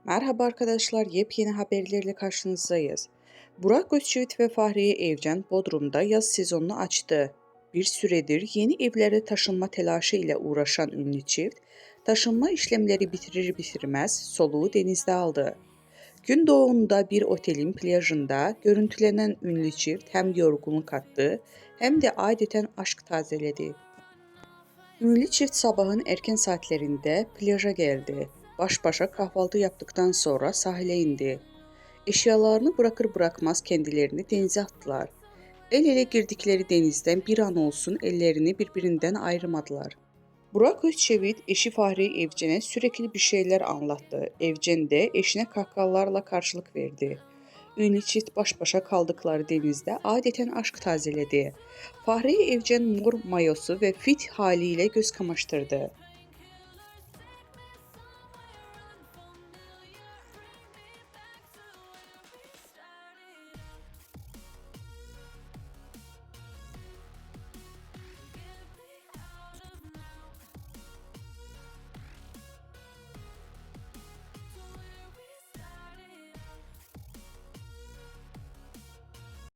Merhaba arkadaşlar, yepyeni haberlerle karşınızdayız. Burak Özçivit ve Fahriye Evcen Bodrum'da yaz sezonunu açtı. Bir süredir yeni evlere taşınma telaşı ile uğraşan ünlü çift, taşınma işlemleri bitirir bitirmez soluğu denizde aldı. Gün doğumunda bir otelin plajında görüntülenen ünlü çift hem yorgunluk attı hem de adeten aşk tazeledi. Ünlü çift sabahın erken saatlerinde plaja geldi. Baş başa kahvaltı yaptıktan sonra sahile indi. Eşyalarını bırakır bırakmaz kendilerini denize attılar. El ele girdikleri denizden bir an olsun ellerini birbirinden ayırmadılar. Burak Özçivit eşi Fahriye Evcen'e sürekli bir şeyler anlattı. Evcen de eşine kahkahalarla karşılık verdi. Ünlü çift baş başa kaldıkları denizde adeten aşk tazeledi. Fahriye Evcen mor mayosu ve fit haliyle göz kamaştırdı.